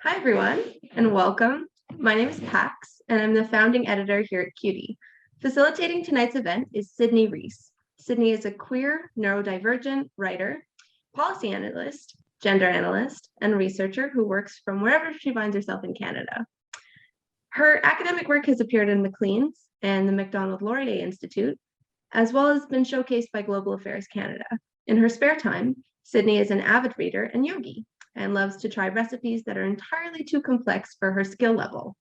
Hi, everyone, and welcome. My name is Pax, and I'm the founding editor here at CUTY. Facilitating tonight's event is Sydney Reis. Sydney is a queer, neurodivergent writer, policy analyst, gender analyst, and researcher who works from wherever she finds herself in Canada. Her academic work has appeared in Maclean's and the Macdonald-Laurier Institute, as well as been showcased by Global Affairs Canada. In her spare time, Sydney is an avid reader and yogi, and loves to try recipes that are entirely too complex for her skill level.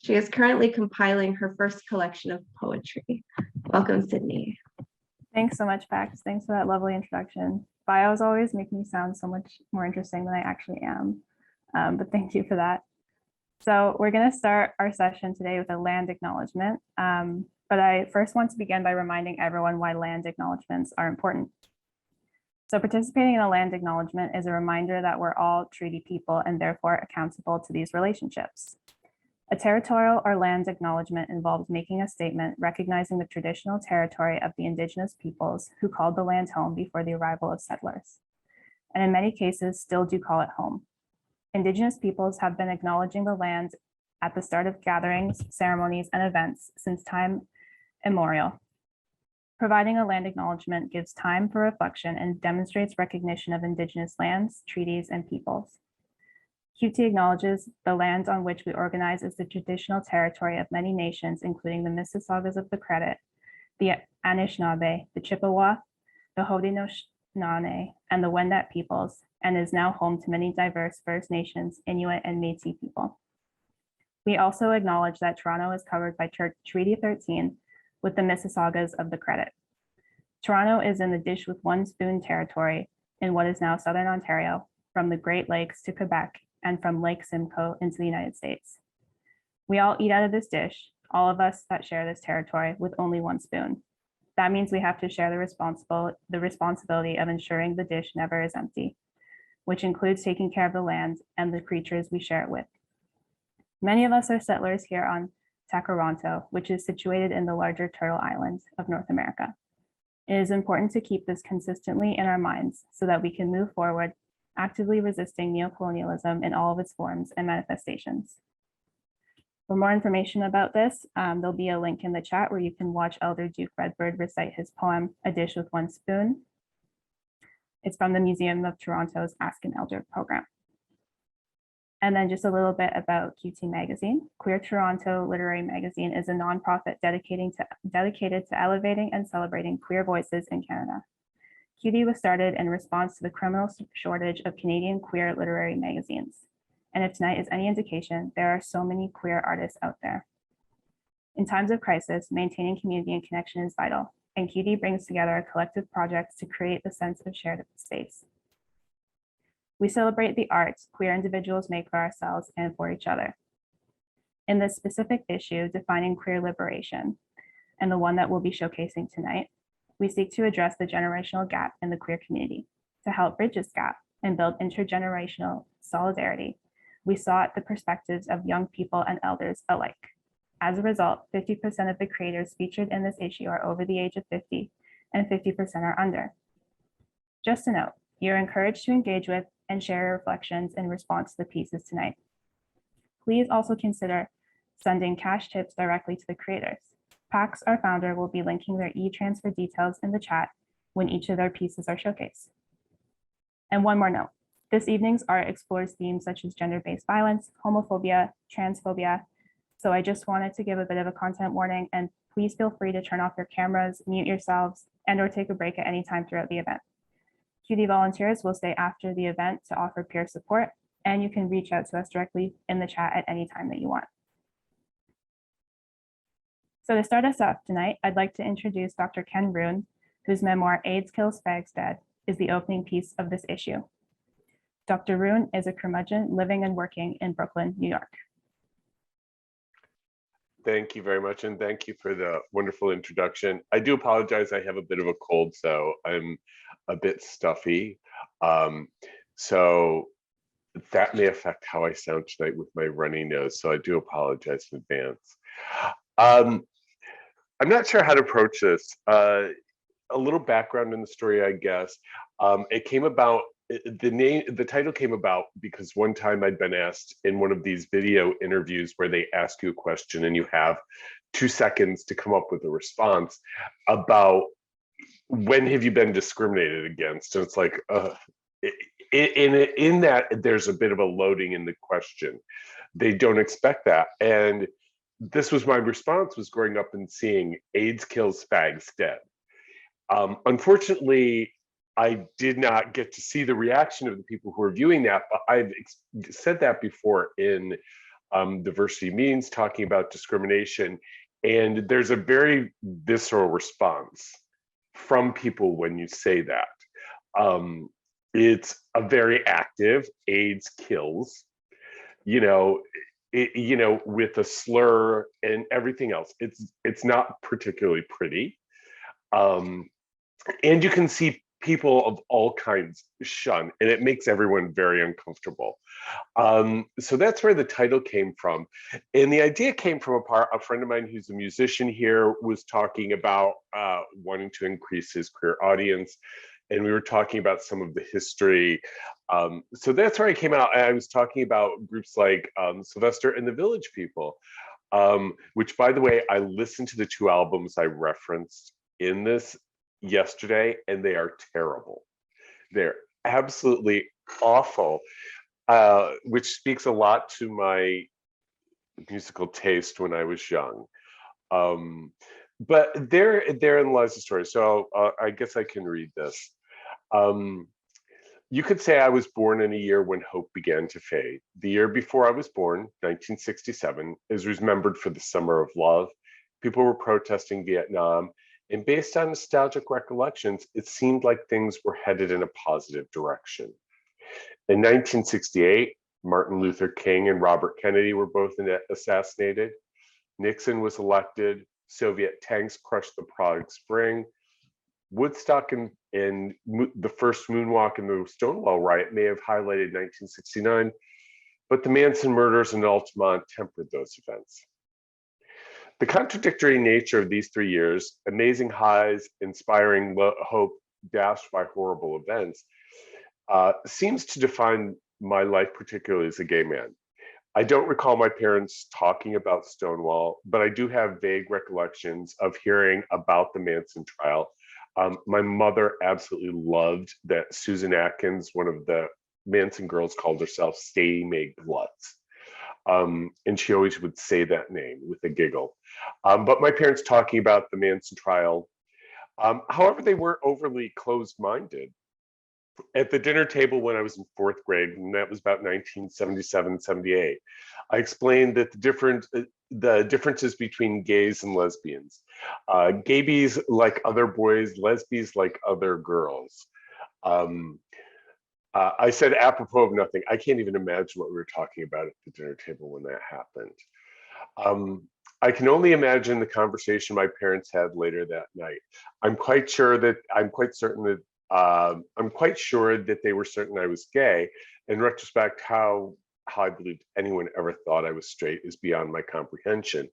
She is currently compiling her first collection of poetry. Welcome, Sydney. Thanks so much, Pax. Thanks for that lovely introduction. Bios always make me sound so much more interesting than I actually am, but thank you for that. So we're going to start our session today with a land acknowledgement, but I first want to begin by reminding everyone why land acknowledgements are important. So participating in a land acknowledgement is a reminder that we're all treaty people and therefore accountable to these relationships. A territorial or land acknowledgement involves making a statement recognizing the traditional territory of the Indigenous peoples who called the land home before the arrival of settlers, and in many cases still do call it home. Indigenous peoples have been acknowledging the land at the start of gatherings, ceremonies, and events since time immemorial. Providing a land acknowledgement gives time for reflection and demonstrates recognition of Indigenous lands, treaties, and peoples. CUTY acknowledges the land on which we organize is the traditional territory of many nations, including the Mississaugas of the Credit, the Anishinaabe, the Chippewa, the Haudenosaunee, and the Wendat peoples, and is now home to many diverse First Nations, Inuit, and Métis people. We also acknowledge that Toronto is covered by Treaty 13 with the Mississaugas of the Credit. Toronto is in the dish with one spoon territory in what is now Southern Ontario, from the Great Lakes to Quebec, and from Lake Simcoe into the United States. We all eat out of this dish, all of us that share this territory, with only one spoon. That means we have to share the responsibility of ensuring the dish never is empty, which includes taking care of the land and the creatures we share it with. Many of us are settlers here on Takaranto, which is situated in the larger Turtle Island of North America. It is important to keep this consistently in our minds so that we can move forward, actively resisting neocolonialism in all of its forms and manifestations. For more information about this, there'll be a link in the chat where you can watch Elder Duke Redbird recite his poem, A Dish with One Spoon. It's from the Museum of Toronto's Ask an Elder program. And then just a little bit about QT Magazine. Queer Toronto Literary Magazine is a nonprofit dedicated to elevating and celebrating queer voices in Canada. QT was started in response to the criminal shortage of Canadian queer literary magazines. And if tonight is any indication, there are so many queer artists out there. In times of crisis, maintaining community and connection is vital, and QT brings together collective projects to create the sense of shared space. We celebrate the arts queer individuals make for ourselves and for each other. In this specific issue, defining queer liberation, and the one that we'll be showcasing tonight, we seek to address the generational gap in the queer community. To help bridge this gap and build intergenerational solidarity, we sought the perspectives of young people and elders alike. As a result, 50% of the creators featured in this issue are over the age of 50 and 50% are under. Just a note, you're encouraged to engage with and share your reflections in response to the pieces tonight. Please also consider sending cash tips directly to the creators. Pax, our founder, will be linking their e-transfer details in the chat when each of their pieces are showcased. And one more note, this evening's art explores themes such as gender-based violence, homophobia, transphobia. So I just wanted to give a bit of a content warning, and please feel free to turn off your cameras, mute yourselves, and/or take a break at any time throughout the event. QT volunteers will stay after the event to offer peer support, and you can reach out to us directly in the chat at any time that you want. So to start us off tonight, I'd like to introduce Dr. Ken Roon, whose memoir, AIDS Kills Fags Dead, is the opening piece of this issue. Dr. Roon is a curmudgeon living and working in Brooklyn, New York. Thank you very much, and thank you for the wonderful introduction. I do apologize, I have a bit of a cold, so I'm a bit stuffy. So that may affect how I sound tonight with my runny nose, so I do apologize in advance. I'm not sure how to approach this. A little background in the story, I guess. It came about the title came about because one time I'd been asked in one of these video interviews where they ask you a question and you have 2 seconds to come up with a response about when have you been discriminated against, and it's like in that there's a bit of a loading in the question. They don't expect that, and this was my response, was growing up and seeing AIDS kills, fags dead. Unfortunately, I did not get to see the reaction of the people who are viewing that, but I've said that before in diversity meetings talking about discrimination, and there's a very visceral response from people when you say that. It's a very active AIDS kills, with a slur and everything else. It's not particularly pretty. And you can see people of all kinds shun, and it makes everyone very uncomfortable. So that's where the title came from. And the idea came from a friend of mine who's a musician here was talking about wanting to increase his queer audience. And we were talking about some of the history. So that's where I came out. I was talking about groups like Sylvester and the Village People, which, by the way, I listened to the 2 albums I referenced in this yesterday, and they are terrible. They're absolutely awful, which speaks a lot to my musical taste when I was young. But therein lies the story. So I guess I can read this. You could say I was born in a year when hope began to fade. The year before I was born, 1967, is remembered for the Summer of Love. People were protesting Vietnam, and based on nostalgic recollections, it seemed like things were headed in a positive direction. In 1968, Martin Luther King and Robert Kennedy were both assassinated. Nixon was elected. Soviet tanks crushed the Prague Spring. Woodstock and the first moonwalk and the Stonewall riot may have highlighted 1969, but the Manson murders in Altamont tempered those events. The contradictory nature of these 3 years, amazing highs, inspiring hope, dashed by horrible events, seems to define my life, particularly as a gay man. I don't recall my parents talking about Stonewall, but I do have vague recollections of hearing about the Manson trial. My mother absolutely loved that Susan Atkins, one of the Manson girls, called herself Sadie Mae Glutz. And she always would say that name with a giggle. But my parents talking about the Manson trial, however, they weren't overly closed-minded. At the dinner table when I was in 4th grade, and that was about 1977, 78, I explained that the differences between gays and lesbians. Gaybies like other boys, lesbians like other girls. I said apropos of nothing. I can't even imagine what we were talking about at the dinner table when that happened. I can only imagine the conversation my parents had later that night. I'm quite sure that they were certain I was gay. In retrospect, how I believed anyone ever thought I was straight is beyond my comprehension.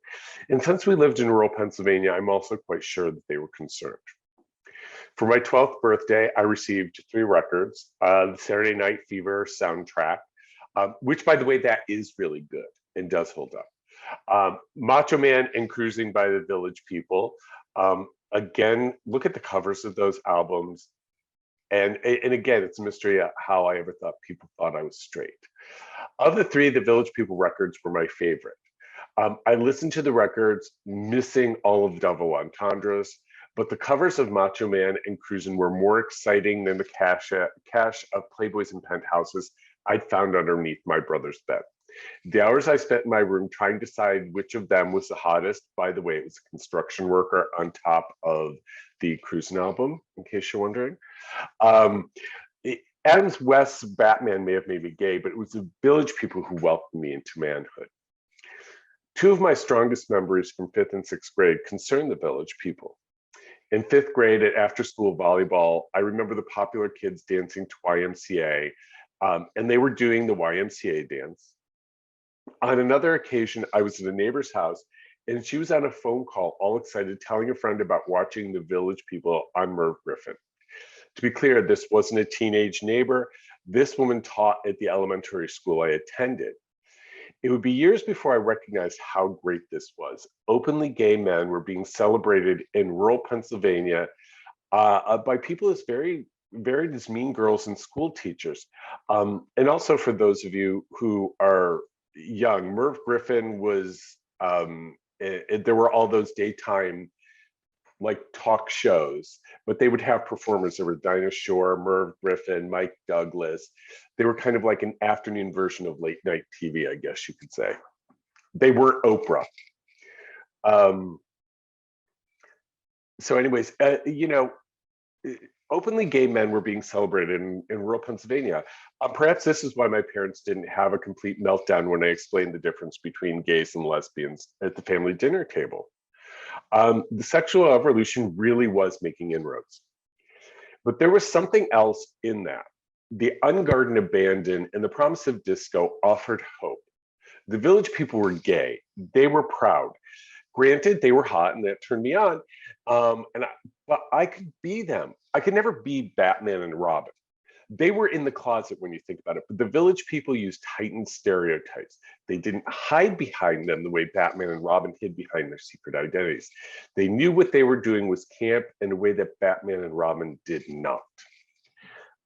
And since we lived in rural Pennsylvania, I'm also quite sure that they were concerned. For my 12th birthday, I received 3 records, the Saturday Night Fever soundtrack, which, by the way, that is really good and does hold up. Macho Man and Cruising by the Village People. Again, look at the covers of those albums. And again, it's a mystery how I ever thought people thought I was straight. Of the 3, the Village People records were my favorite. I listened to the records, missing all of Double Entendres, but the covers of Macho Man and Cruisin' were more exciting than the cache of Playboys and Penthouses I'd found underneath my brother's bed. The hours I spent in my room trying to decide which of them was the hottest, by the way, it was a construction worker on top of the Cruisin' album, in case you're wondering. Adam West's Batman may have made me gay, but it was the Village People who welcomed me into manhood. 2 of my strongest memories from 5th and 6th grade concern the Village People. In 5th grade at after-school volleyball, I remember the popular kids dancing to YMCA, and they were doing the YMCA dance. On another occasion, I was at a neighbor's house, and she was on a phone call, all excited, telling a friend about watching the Village People on Merv Griffin. To be clear, this wasn't a teenage neighbor. This woman taught at the elementary school I attended. It would be years before I recognized how great this was. Openly gay men were being celebrated in rural Pennsylvania by people as varied as mean girls and school teachers. And also for those of you who are young, Merv Griffin was, there were all those daytime like talk shows, but they would have performers. There were Dinah Shore, Merv Griffin, Mike Douglas. They were kind of like an afternoon version of late night TV, I guess you could say. They weren't Oprah. So anyways, openly gay men were being celebrated in rural Pennsylvania. Perhaps this is why my parents didn't have a complete meltdown when I explained the difference between gays and lesbians at the family dinner table. The sexual evolution really was making inroads. But there was something else in that. The unguarded abandon and the promise of disco offered hope. The village people were gay. They were proud. Granted, they were hot and that turned me on. But I could be them. I could never be Batman and Robin. They were in the closet when you think about it, but the village people used heightened stereotypes. They didn't hide behind them the way Batman and Robin hid behind their secret identities. They knew what they were doing was camp in a way that Batman and Robin did not.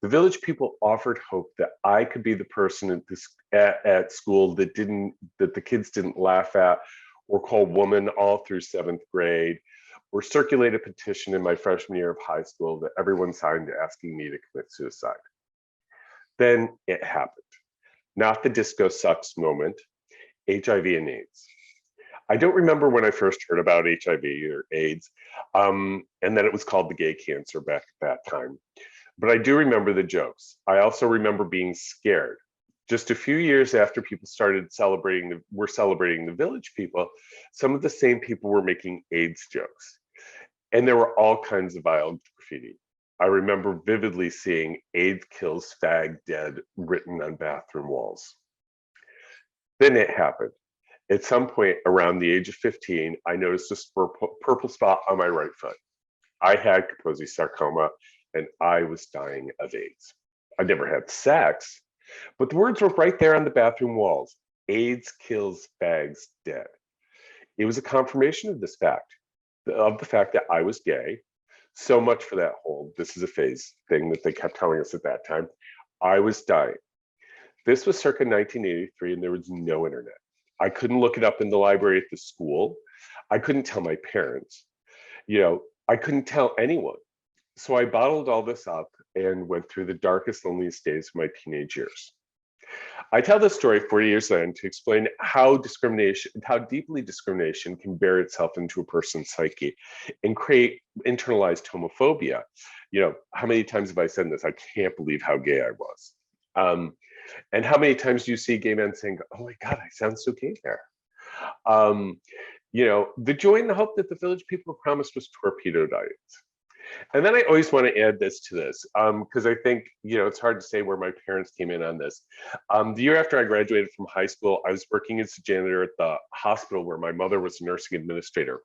The village people offered hope that I could be the person at school that the kids didn't laugh at or call woman all through 7th grade, or circulate a petition in my freshman year of high school that everyone signed asking me to commit suicide. Then it happened. Not the disco sucks moment, HIV and AIDS. I don't remember when I first heard about HIV or AIDS, and then it was called the gay cancer back at that time. But I do remember the jokes. I also remember being scared. Just a few years after people started celebrating the village people, some of the same people were making AIDS jokes. And there were all kinds of vile graffiti. I remember vividly seeing AIDS kills fag dead written on bathroom walls. Then it happened. At some point around the age of 15, I noticed a purple spot on my right foot. I had Kaposi sarcoma and I was dying of AIDS. I never had sex, but the words were right there on the bathroom walls. AIDS kills fags dead. It was a confirmation of this fact, of the fact that I was gay. So much for that whole, this is a phase thing that they kept telling us at that time. I was dying. This was circa 1983 and there was no internet. I couldn't look it up in the library at the school. I couldn't tell my parents. I couldn't tell anyone. So I bottled all this up and went through the darkest, loneliest days of my teenage years. I tell this story 40 years in to explain how deeply discrimination can bear itself into a person's psyche and create internalized homophobia. How many times have I said this? I can't believe how gay I was. And how many times do you see gay men saying, oh my God, I sound so gay there. The joy and the hope that the village people promised was torpedoed diets. And then I always want to add this to this, because I think, it's hard to say where my parents came in on this. The year after I graduated from high school, I was working as a janitor at the hospital where my mother was a nursing administrator.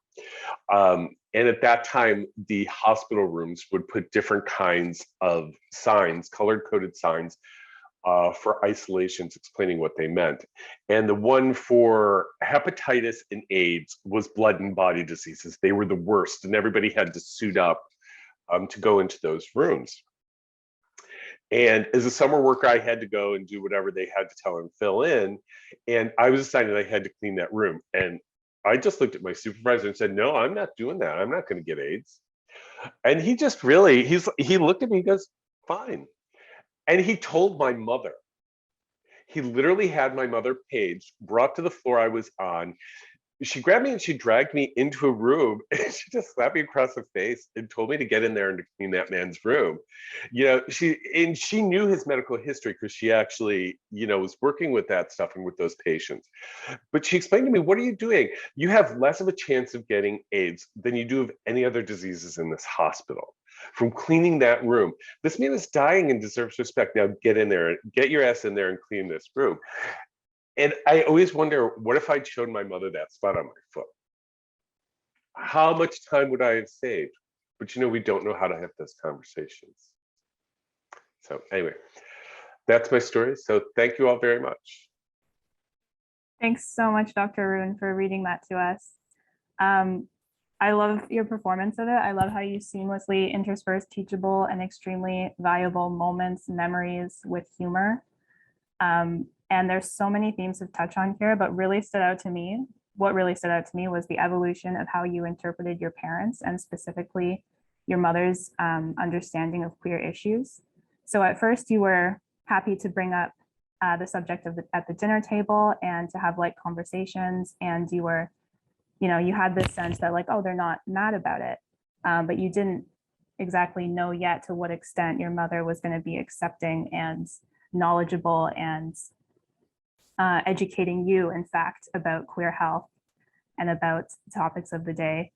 And at that time, the hospital rooms would put different kinds of signs, color-coded signs, for isolations explaining what they meant. And the one for hepatitis and AIDS was blood and body diseases. They were the worst, and everybody had to suit up to go into those rooms. And as a summer worker, I had to go and do whatever they had to tell and fill in. And I was assigned that I had to clean that room. And I just looked at my supervisor and said, no, I'm not doing that. I'm not going to get AIDS. And he just really, he looked at me, he goes, fine. And he told my mother. He literally had my mother paged, brought to the floor I was on. She grabbed me and she dragged me into a room and she just slapped me across the face and told me to get in there and to clean that man's room. She knew his medical history because she actually, was working with that stuff and with those patients. But she explained to me, what are you doing? You have less of a chance of getting AIDS than you do of any other diseases in this hospital from cleaning that room. This man is dying and deserves respect. Now get in there, get your ass in there and clean this room. And I always wonder, what if I'd shown my mother that spot on my foot? How much time would I have saved? But we don't know how to have those conversations. So anyway, that's my story. So thank you all very much. Thanks so much, Dr. Roon, for reading that to us. I love your performance of it. I love how you seamlessly intersperse teachable and extremely valuable moments, memories with humor. And there's so many themes to touch on here, but what really stood out to me was the evolution of how you interpreted your parents and specifically your mother's understanding of queer issues. So at first you were happy to bring up the subject of at the dinner table and to have light conversations, and you were, you had this sense that like, oh, they're not mad about it, but you didn't exactly know yet to what extent your mother was going to be accepting and knowledgeable and educating you, in fact, about queer health and about topics of the day.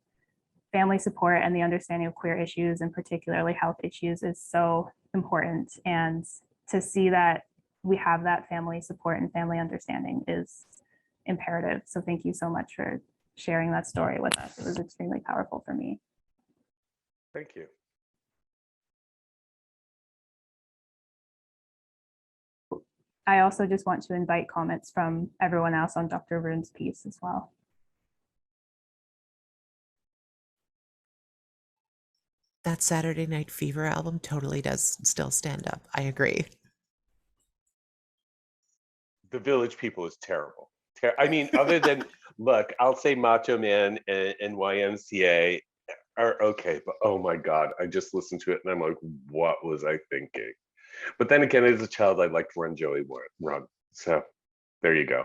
Family support and the understanding of queer issues, and particularly health issues, is so important. And to see that we have that family support and family understanding is imperative. So thank you so much for sharing that story with us. It was extremely powerful for me. Thank you. I also just want to invite comments from everyone else on Dr. Roon's piece as well. That Saturday Night Fever album totally does still stand up. I agree. The Village People is terrible. I mean, other than, look, I'll say Macho Man and YMCA are okay, but oh my God, I just listened to it and I'm like, what was I thinking? But then again, as a child, I liked Run Joey Run. So there you go.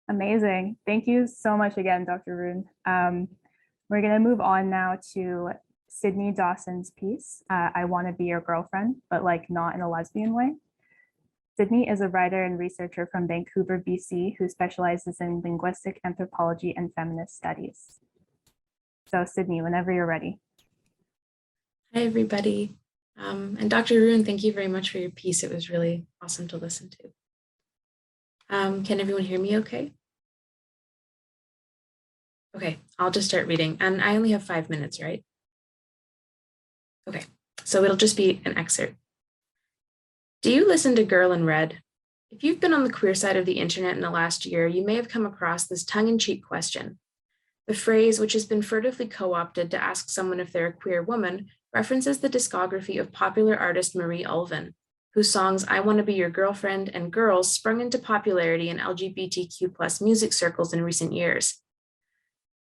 Amazing. Thank you so much again, Dr. Roon. We're going to move on now to Sydney Dawson's piece, I Want to Be Your Girlfriend, but like not in a lesbian way. Sydney is a writer and researcher from Vancouver, BC, who specializes in linguistic anthropology and feminist studies. So Sydney, whenever you're ready. Hi, everybody. And Dr. Roon, thank you very much for your piece. It was really awesome to listen to. Can everyone hear me okay? Okay, I'll just start reading. And I only have 5 minutes, right? Okay, so it'll just be an excerpt. Do you listen to Girl in Red? If you've been on the queer side of the internet in the last year, you may have come across this tongue-in-cheek question. The phrase, which has been furtively co-opted to ask someone if they're a queer woman, references the discography of popular artist Marie Ulven, whose songs I Want to Be Your Girlfriend and Girls sprung into popularity in LGBTQ+ music circles in recent years.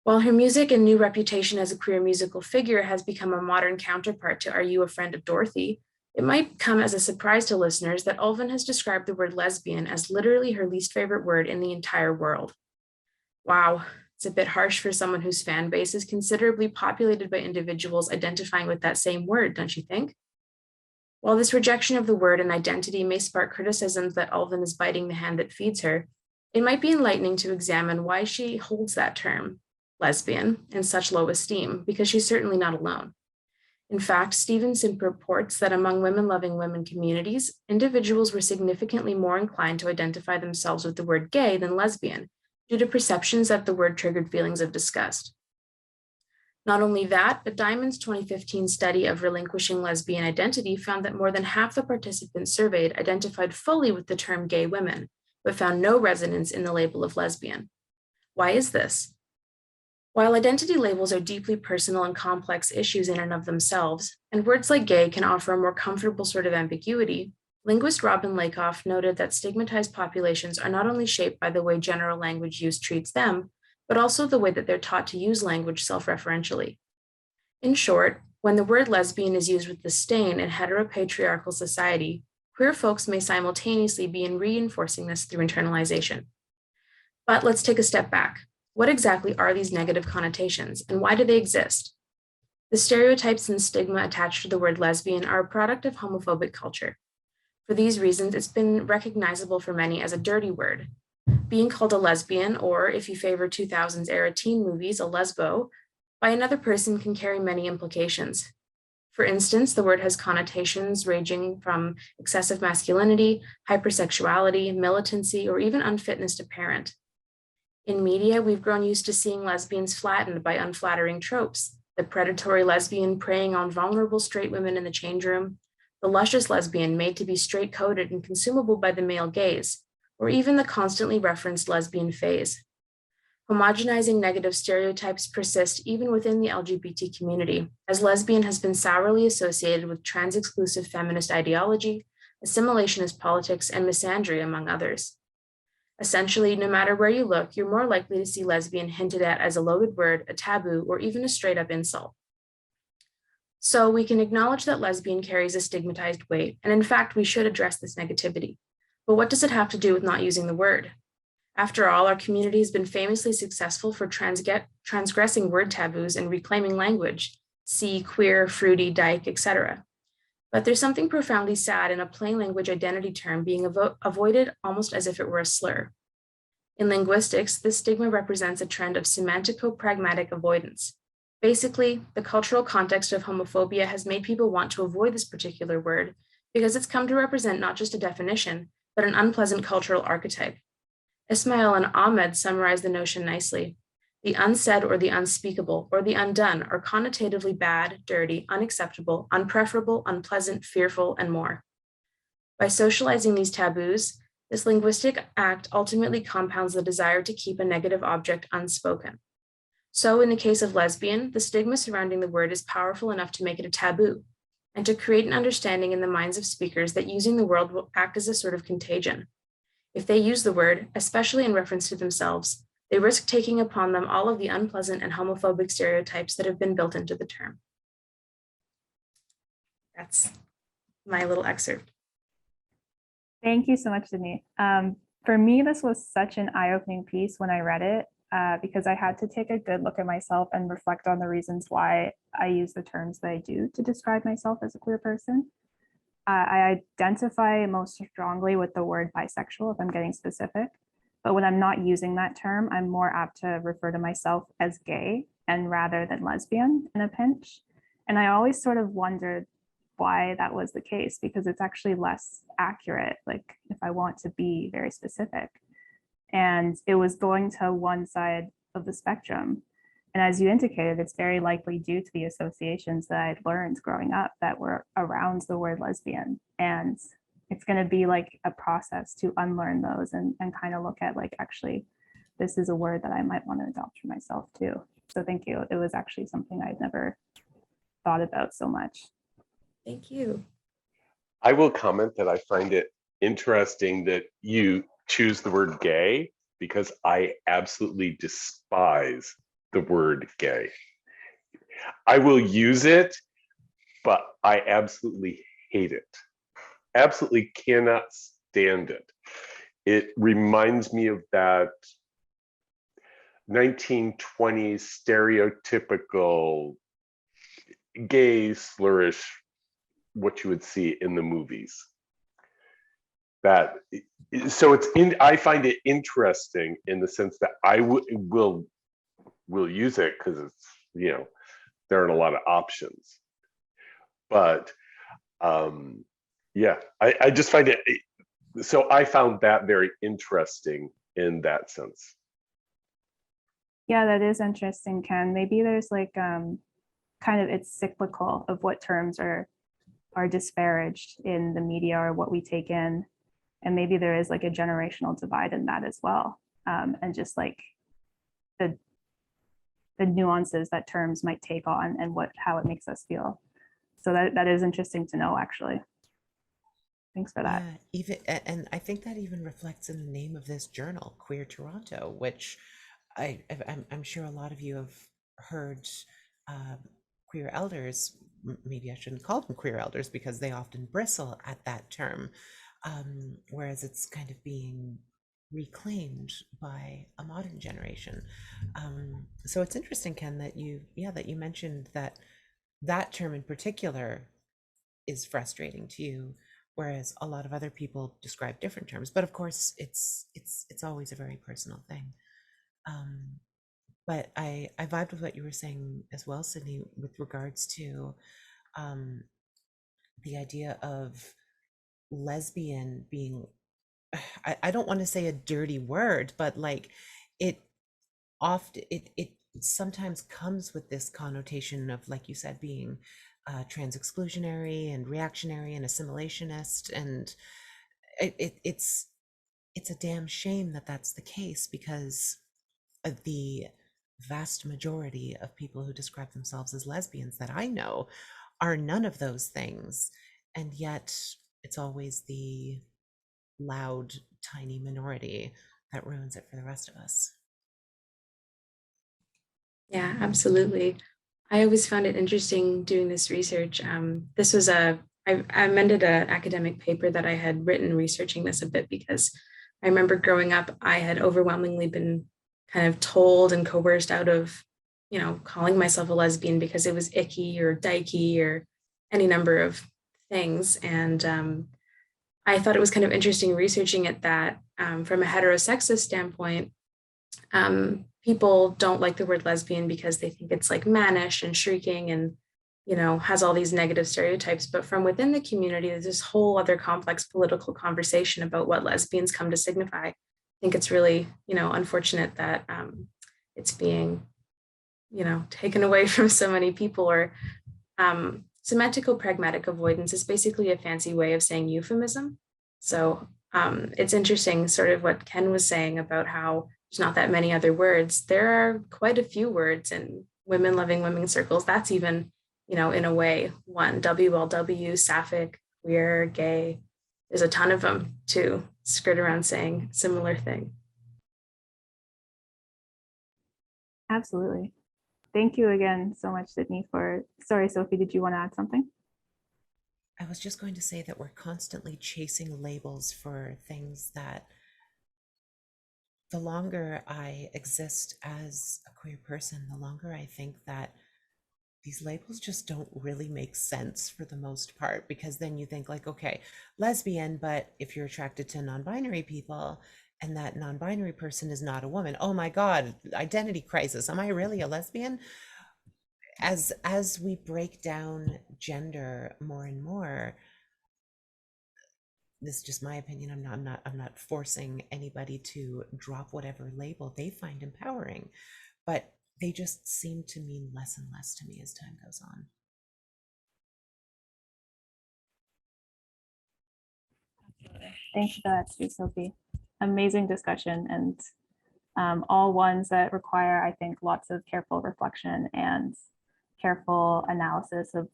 While her music and new reputation as a queer musical figure has become a modern counterpart to Are You a Friend of Dorothy, it might come as a surprise to listeners that Ulven has described the word lesbian as literally her least favorite word in the entire world. Wow, it's a bit harsh for someone whose fan base is considerably populated by individuals identifying with that same word, don't you think? While this rejection of the word and identity may spark criticisms that Ulven is biting the hand that feeds her, it might be enlightening to examine why she holds that term, lesbian, in such low esteem, because she's certainly not alone. In fact, Stevenson reports that among women-loving women communities, individuals were significantly more inclined to identify themselves with the word gay than lesbian, due to perceptions that the word triggered feelings of disgust. Not only that, but Diamond's 2015 study of relinquishing lesbian identity found that more than half the participants surveyed identified fully with the term gay women, but found no resonance in the label of lesbian. Why is this? While identity labels are deeply personal and complex issues in and of themselves, and words like gay can offer a more comfortable sort of ambiguity, linguist Robin Lakoff noted that stigmatized populations are not only shaped by the way general language use treats them, but also the way that they're taught to use language self-referentially. In short, when the word lesbian is used with disdain in heteropatriarchal society, queer folks may simultaneously be reinforcing this through internalization. But let's take a step back. What exactly are these negative connotations, and why do they exist? The stereotypes and stigma attached to the word lesbian are a product of homophobic culture. For these reasons, it's been recognizable for many as a dirty word. Being called a lesbian, or if you favor 2000s era teen movies, a lesbo, by another person can carry many implications. For instance, the word has connotations ranging from excessive masculinity, hypersexuality, militancy, or even unfitness to parent. In media, we've grown used to seeing lesbians flattened by unflattering tropes, the predatory lesbian preying on vulnerable straight women in the change room, the luscious lesbian made to be straight-coded and consumable by the male gaze, or even the constantly referenced lesbian phase. Homogenizing negative stereotypes persist even within the LGBT community, as lesbian has been sourly associated with trans-exclusive feminist ideology, assimilationist politics, and misandry, among others. Essentially, no matter where you look, you're more likely to see lesbian hinted at as a loaded word, a taboo, or even a straight-up insult. So we can acknowledge that lesbian carries a stigmatized weight, and in fact, we should address this negativity. But what does it have to do with not using the word? After all, our community has been famously successful for transgressing word taboos and reclaiming language, see queer, fruity, dyke, etc. But there's something profoundly sad in a plain language identity term being avoided almost as if it were a slur. In linguistics, this stigma represents a trend of semantico-pragmatic avoidance. Basically, the cultural context of homophobia has made people want to avoid this particular word because it's come to represent not just a definition, but an unpleasant cultural archetype. Ismail and Ahmed summarize the notion nicely. The unsaid or the unspeakable or the undone are connotatively bad, dirty, unacceptable, unpreferable, unpleasant, fearful, and more. By socializing these taboos, this linguistic act ultimately compounds the desire to keep a negative object unspoken. So in the case of lesbian, the stigma surrounding the word is powerful enough to make it a taboo, and to create an understanding in the minds of speakers that using the word will act as a sort of contagion. If they use the word, especially in reference to themselves, they risk taking upon them all of the unpleasant and homophobic stereotypes that have been built into the term. That's my little excerpt. Thank you so much, Sydney. For me, this was such an eye-opening piece when I read it, because I had to take a good look at myself and reflect on the reasons why I use the terms that I do to describe myself as a queer person. I identify most strongly with the word bisexual, if I'm getting specific. But when I'm not using that term, I'm more apt to refer to myself as gay and rather than lesbian in a pinch. And I always sort of wondered why that was the case, because it's actually less accurate, like if I want to be very specific. And it was going to one side of the spectrum. And as you indicated, it's very likely due to the associations that I'd learned growing up that were around the word lesbian. And it's going to be like a process to unlearn those and kind of look at like, actually, this is a word that I might want to adopt for myself too. So thank you. It was actually something I'd never thought about so much. Thank you. I will comment that I find it interesting that you choose the word gay, because I absolutely despise the word gay. I will use it, but I absolutely hate it. Absolutely cannot stand it. It reminds me of that 1920s stereotypical gay slurish, what you would see in the movies. So I find it interesting in the sense that I will use it because it's, there aren't a lot of options. But yeah, I just find it, so I found that very interesting in that sense. Yeah, that is interesting, Ken. Maybe there's like kind of, it's cyclical of what terms are disparaged in the media or what we take in. And maybe there is like a generational divide in that as well. And just like the nuances that terms might take on and how it makes us feel. So that is interesting to know, actually. Thanks for that. Yeah, and I think that even reflects in the name of this journal, Queer Toronto, which I'm sure a lot of you have heard. Queer elders, maybe I shouldn't call them queer elders because they often bristle at that term, whereas it's kind of being reclaimed by a modern generation. So it's interesting, Ken, that you mentioned that term in particular is frustrating to you, whereas a lot of other people describe different terms. But of course, it's always a very personal thing. But I vibed with what you were saying as well, Sydney, with regards to the idea of lesbian being, I don't want to say a dirty word, but like it sometimes comes with this connotation of, like you said, being trans exclusionary and reactionary and assimilationist. And it's a damn shame that that's the case, because the vast majority of people who describe themselves as lesbians that I know are none of those things. And yet it's always the loud, tiny minority that ruins it for the rest of us. Yeah, absolutely. I always found it interesting doing this research. This was I amended an academic paper that I had written researching this a bit, because I remember growing up, I had overwhelmingly been kind of told and coerced out of, calling myself a lesbian because it was icky or dykey or any number of things. And I thought it was kind of interesting researching it that from a heterosexist standpoint, people don't like the word lesbian because they think it's like mannish and shrieking and, has all these negative stereotypes. But from within the community, there's this whole other complex political conversation about what lesbians come to signify. I think it's really, unfortunate that it's being, taken away from so many people. Or semantical pragmatic avoidance is basically a fancy way of saying euphemism. So it's interesting, sort of what Ken was saying about how there's not that many other words. There are quite a few words in women loving women circles. That's even, in a way, one: WLW, sapphic, queer, gay. There's a ton of them to skirt around saying similar thing. Absolutely. Thank you again so much, Sydney, sorry, Sophie, did you want to add something? I was just going to say that we're constantly chasing labels for things that, the longer I exist as a queer person, the longer I think that these labels just don't really make sense for the most part, because then you think like, okay, lesbian, but if you're attracted to non-binary people and that non-binary person is not a woman, oh my God, identity crisis. Am I really a lesbian? As we break down gender more and more, this is just my opinion. I'm not forcing anybody to drop whatever label they find empowering, but they just seem to mean less and less to me as time goes on. Thank you for that too, Sophie. Amazing discussion, and all ones that require, I think, lots of careful reflection and careful analysis of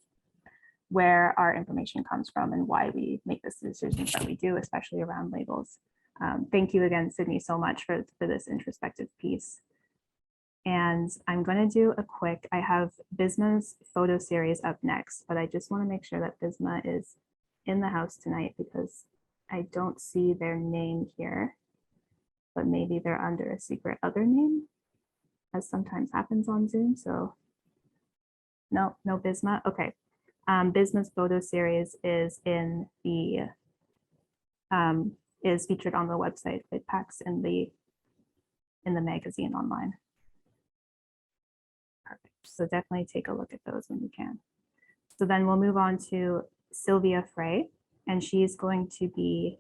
where our information comes from and why we make the decisions that we do, especially around labels. Thank you again, Sydney, so much for this introspective piece. And I'm going to do a quick, I have Bisma's photo series up next, but I just want to make sure that Bisma is in the house tonight because I don't see their name here, but maybe they're under a secret other name, as sometimes happens on Zoom. So no Bisma. Okay. Bisma's photo series is in the is featured on the website. It packs in the magazine online. Perfect. So definitely take a look at those when you can. So then we'll move on to Sylvia Frey, and she's going to be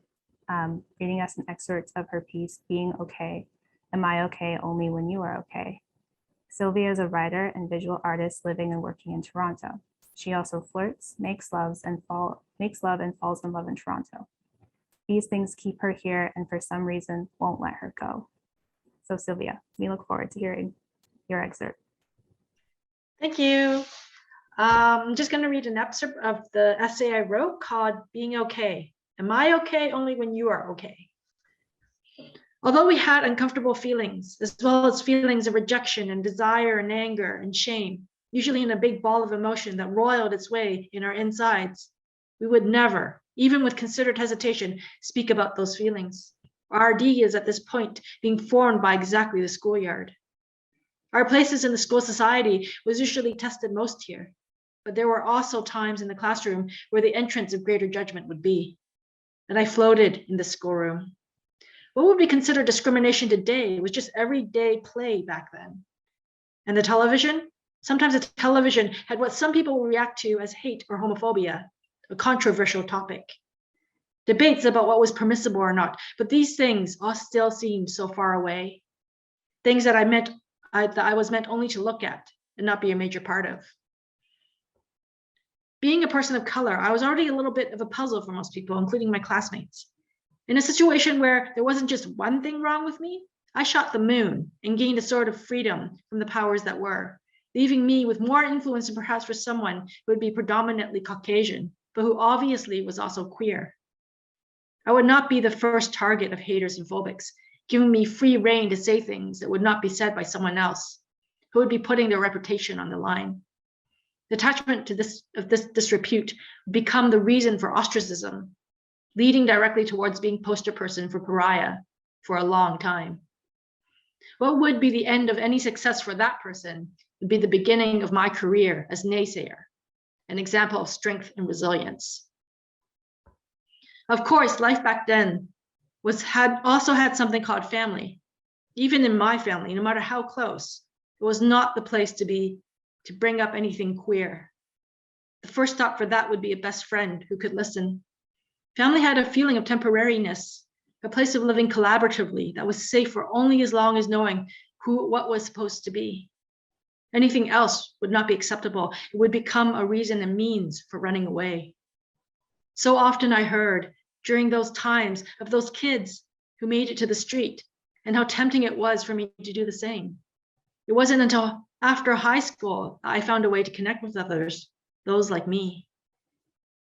reading us an excerpt of her piece, Being Okay, Am I Okay Only When You Are Okay? Sylvia is a writer and visual artist living and working in Toronto. She also flirts, makes love and falls in love in Toronto. These things keep her here and for some reason won't let her go. So Sylvia, we look forward to hearing your excerpt. Thank you. I'm just going to read an excerpt of the essay I wrote called Being Okay. Am I okay only when you are okay? Although we had uncomfortable feelings, as well as feelings of rejection and desire and anger and shame, usually in a big ball of emotion that roiled its way in our insides, we would never, even with considered hesitation, speak about those feelings. Our RD is at this point being formed by exactly the schoolyard. Our places in the school society was usually tested most here, but there were also times in the classroom where the entrance of greater judgment would be. And I floated in the schoolroom. What would be considered discrimination today was just everyday play back then. And the television? Sometimes the television had what some people will react to as hate or homophobia, a controversial topic. Debates about what was permissible or not, but these things all still seemed so far away. Things that I that I was meant only to look at and not be a major part of. Being a person of color, I was already a little bit of a puzzle for most people, including my classmates. In a situation where there wasn't just one thing wrong with me, I shot the moon and gained a sort of freedom from the powers that were, leaving me with more influence than perhaps for someone who would be predominantly Caucasian, but who obviously was also queer. I would not be the first target of haters and phobics, giving me free rein to say things that would not be said by someone else, who would be putting their reputation on the line. The attachment to this disrepute would become the reason for ostracism, leading directly towards being poster person for pariah for a long time. What would be the end of any success for that person would be the beginning of my career as naysayer, an example of strength and resilience. Of course, life back then also had something called family. Even in my family, no matter how close, it was not the place to be to bring up anything queer. The first stop for that would be a best friend who could listen. Family had a feeling of temporariness, a place of living collaboratively that was safe for only as long as knowing what was supposed to be. Anything else would not be acceptable. It would become a reason and means for running away. So often I heard during those times of those kids who made it to the street and how tempting it was for me to do the same. It wasn't until after high school I found a way to connect with others, those like me.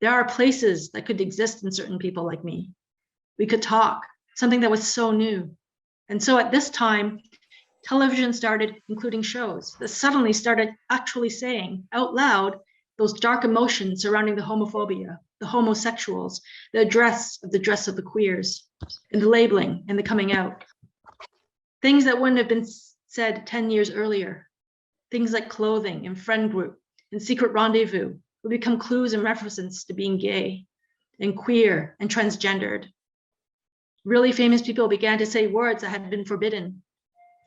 There are places that could exist in certain people like me. We could talk, something that was so new. And so at this time, television started including shows that suddenly started actually saying out loud those dark emotions surrounding the homophobia, the homosexuals, the dress of the queers, and the labeling and the coming out. Things that wouldn't have been said 10 years earlier. Things like clothing and friend group and secret rendezvous would become clues and references to being gay and queer and transgendered. Really famous people began to say words that had been forbidden.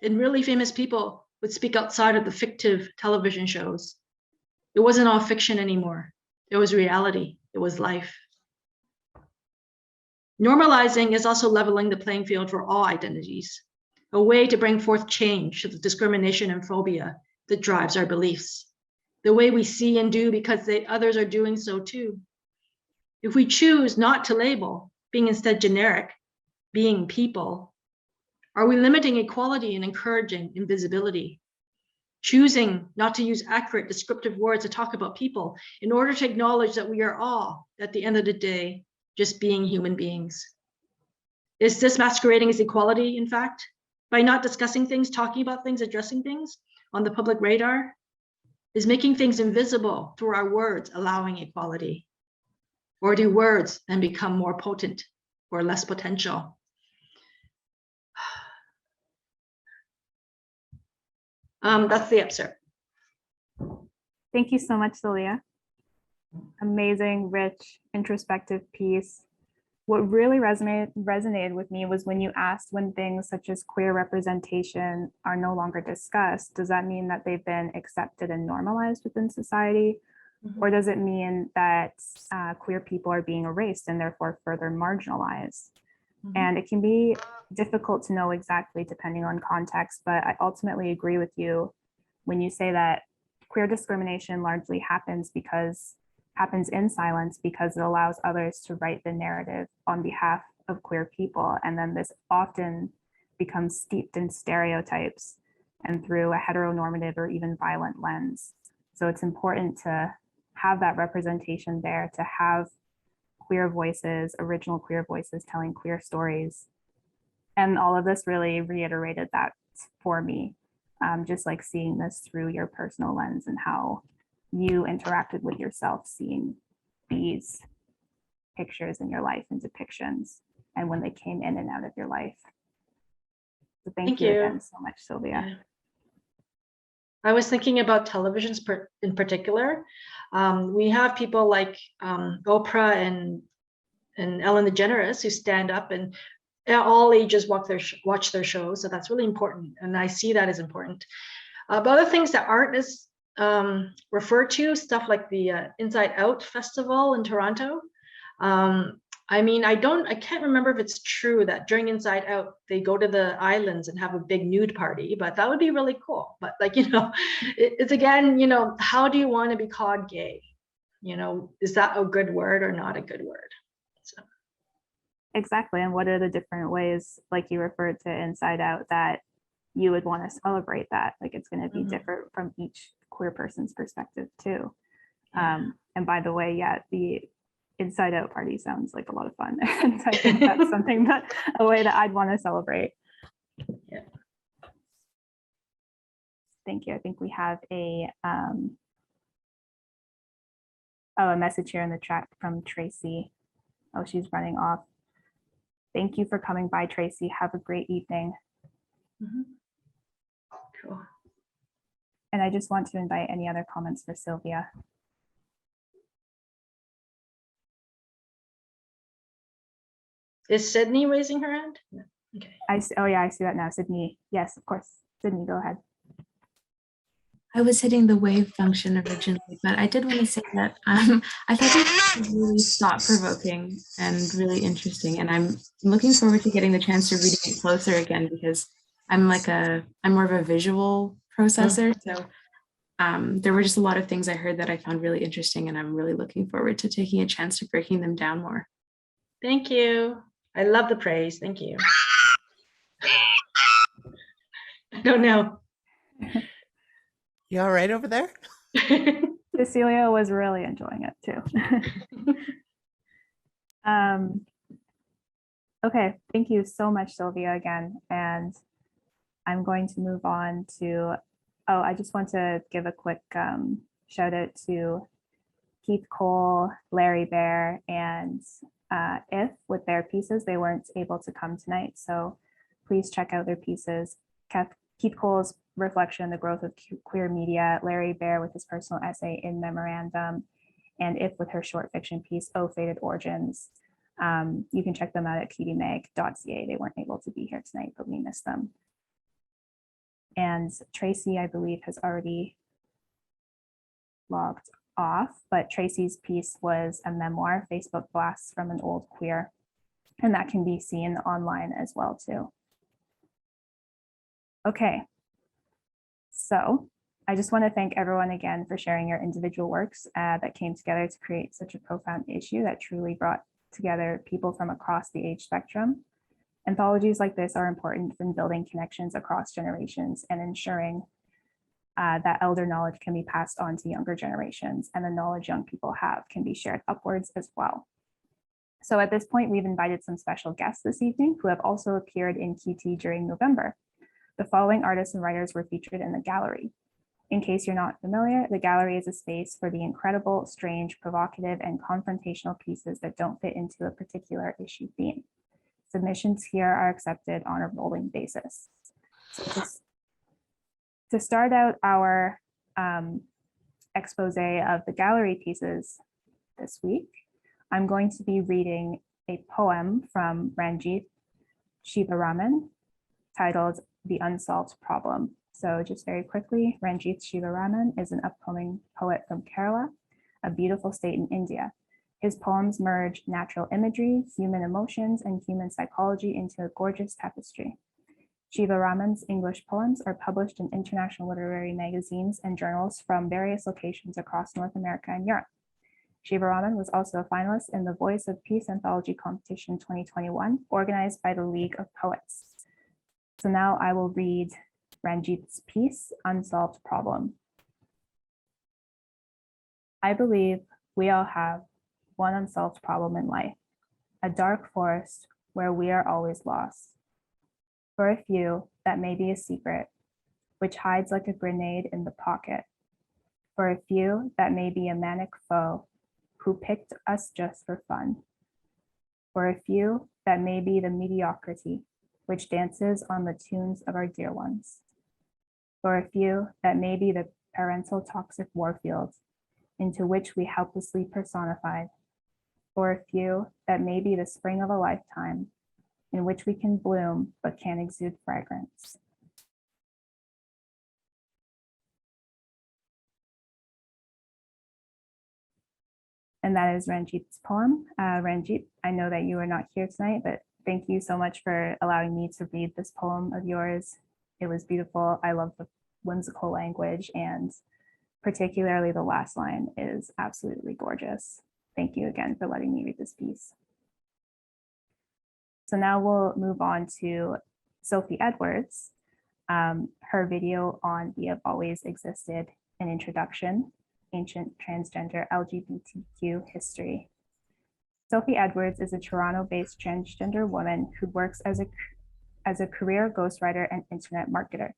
And really famous people would speak outside of the fictive television shows. It wasn't all fiction anymore. It was reality. It was life. Normalizing is also leveling the playing field for all identities, a way to bring forth change to the discrimination and phobia that drives our beliefs, the way we see and do because others are doing so too. If we choose not to label, being instead generic, being people, are we limiting equality and encouraging invisibility? Choosing not to use accurate descriptive words to talk about people in order to acknowledge that we are all, at the end of the day, just being human beings. Is this masquerading as equality, in fact? By not discussing things, talking about things, addressing things on the public radar? Is making things invisible through our words allowing equality? Or do words then become more potent or less potential? That's the excerpt. Thank you so much, Sylvia. Amazing, rich, introspective piece. What really resonated with me was when you asked when things such as queer representation are no longer discussed, does that mean that they've been accepted and normalized within society? Mm-hmm. Or does it mean that queer people are being erased and therefore further marginalized? Mm-hmm. And it can be difficult to know exactly depending on context, but I ultimately agree with you when you say that queer discrimination largely happens in silence because it allows others to write the narrative on behalf of queer people. And then this often becomes steeped in stereotypes and through a heteronormative or even violent lens. So it's important to have that representation there, to have queer voices, original queer voices telling queer stories. And all of this really reiterated that for me, just like seeing this through your personal lens and how you interacted with yourself, seeing these pictures in your life and depictions, and when they came in and out of your life. So thank you again so much, Sylvia. Yeah. I was thinking about televisions in particular. We have people like Oprah and Ellen DeGeneres who stand up and at all ages watch their shows. So that's really important. And I see that as important. But other things that aren't as referred to, stuff like the Inside Out Festival in Toronto. I mean, I can't remember if it's true that during Inside Out, they go to the islands and have a big nude party, but that would be really cool. But like, it's again, how do you want to be called gay? Is that a good word or not a good word? So. Exactly. And what are the different ways, like you referred to Inside Out, that you would want to celebrate that? Like it's going to be different from each queer person's perspective too. Yeah. And by the way, yeah, the Inside Out party sounds like a lot of fun. And I think that's something a way that I'd want to celebrate. Yeah. Thank you. I think we have a message here in the chat from Tracy. Oh, she's running off. Thank you for coming by, Tracy. Have a great evening. Cool. And I just want to invite any other comments for Sylvia. Is Sydney raising her hand? No. Okay. Oh yeah, I see that now. Sydney. Yes, of course. Sydney, go ahead. I was hitting the wave function originally, but I did want to say that I thought this was really thought-provoking and really interesting, and I'm looking forward to getting the chance to reading it closer again because I'm more of a visual processor, so there were just a lot of things I heard that I found really interesting, and I'm really looking forward to taking a chance to breaking them down more. Thank you. I love the praise. Thank you. I don't know. You all right over there? Cecilia was really enjoying it too. Okay, thank you so much, Sylvia, again. And I'm going to move on to, I just want to give a quick shout out to Keith Cole, Larry Bear, and If with their pieces. They weren't able to come tonight, so please check out their pieces. Keith Cole's Reflection, the Growth of Queer Media, Larry Bear with his personal essay In Memorandum, and If with her short fiction piece, Oh Faded Origins. You can check them out at qdmag.ca. They weren't able to be here tonight, but we missed them. And Tracy, I believe, has already logged off, but Tracy's piece was a memoir, Facebook Blasts from an Old Queer, and that can be seen online as well too. Okay, so I just want to thank everyone again for sharing your individual works that came together to create such a profound issue that truly brought together people from across the age spectrum. Anthologies like this are important in building connections across generations and ensuring that elder knowledge can be passed on to younger generations, and the knowledge young people have can be shared upwards as well. So at this point, we've invited some special guests this evening who have also appeared in QT during November. The following artists and writers were featured in the gallery. In case you're not familiar, the gallery is a space for the incredible, strange, provocative, and confrontational pieces that don't fit into a particular issue theme. Submissions here are accepted on a rolling basis. So to start out our expose of the gallery pieces this week, I'm going to be reading a poem from Ranjit Shivaraman titled The Unsolved Problem. So just very quickly, Ranjit Shivaraman is an upcoming poet from Kerala, a beautiful state in India. His poems merge natural imagery, human emotions, and human psychology into a gorgeous tapestry. Shivaraman's English poems are published in international literary magazines and journals from various locations across North America and Europe. Shivaraman was also a finalist in the Voice of Peace Anthology Competition 2021, organized by the League of Poets. So now I will read Ranjit's piece, Unsolved Problem. I believe we all have one unsolved problem in life, a dark forest where we are always lost. For a few, that may be a secret, which hides like a grenade in the pocket. For a few, that may be a manic foe who picked us just for fun. For a few, that may be the mediocrity, which dances on the tunes of our dear ones. For a few, that may be the parental toxic warfield into which we helplessly personified. For a few, that may be the spring of a lifetime in which we can bloom but can't exude fragrance. and that is Ranjit's poem. Ranjit, I know that you are not here tonight, but thank you so much for allowing me to read this poem of yours. It was beautiful. I love the whimsical language, and particularly the last line is absolutely gorgeous. Thank you again for letting me read this piece. So now we'll move on to Sophie Edwards, her video on We Have Always Existed, an introduction, ancient transgender LGBTQ history. Sophie Edwards is a Toronto-based transgender woman who works as a career ghostwriter and internet marketer.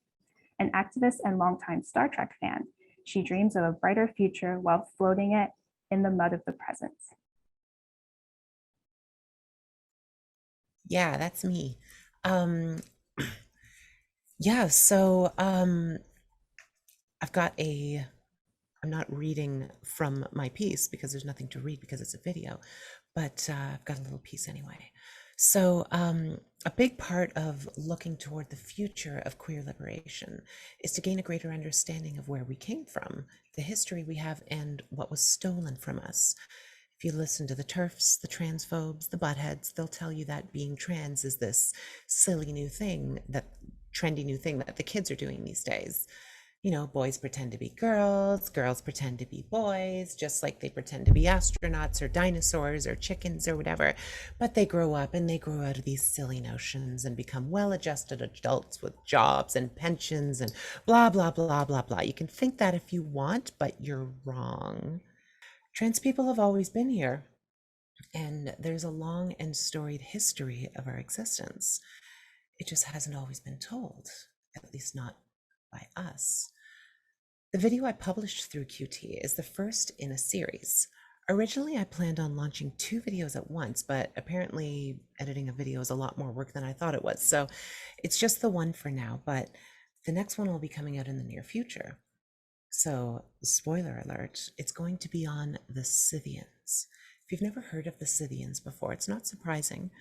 An activist and longtime Star Trek fan, she dreams of a brighter future while floating it in the mud of the present. Yeah, that's me. Yeah, so I'm not reading from my piece because there's nothing to read because it's a video, but I've got a little piece anyway. So a big part of looking toward the future of queer liberation is to gain a greater understanding of where we came from, the history we have, and what was stolen from us. If you listen to the TERFs, the transphobes, the buttheads, they'll tell you that being trans is this silly new thing, that trendy new thing that the kids are doing these days. You know, boys pretend to be girls, girls pretend to be boys, just like they pretend to be astronauts or dinosaurs or chickens or whatever. But they grow up and they grow out of these silly notions and become well-adjusted adults with jobs and pensions and blah, blah, blah, blah, blah. You can think that if you want, but you're wrong. Trans people have always been here, and there's a long and storied history of our existence. It just hasn't always been told, at least not by us. The video I published through QT is the first in a series. Originally, I planned on launching 2 videos at once, but apparently editing a video is a lot more work than I thought it was. So it's just the one for now, but the next one will be coming out in the near future. So, spoiler alert, it's going to be on the Scythians. If you've never heard of the Scythians before, it's not surprising.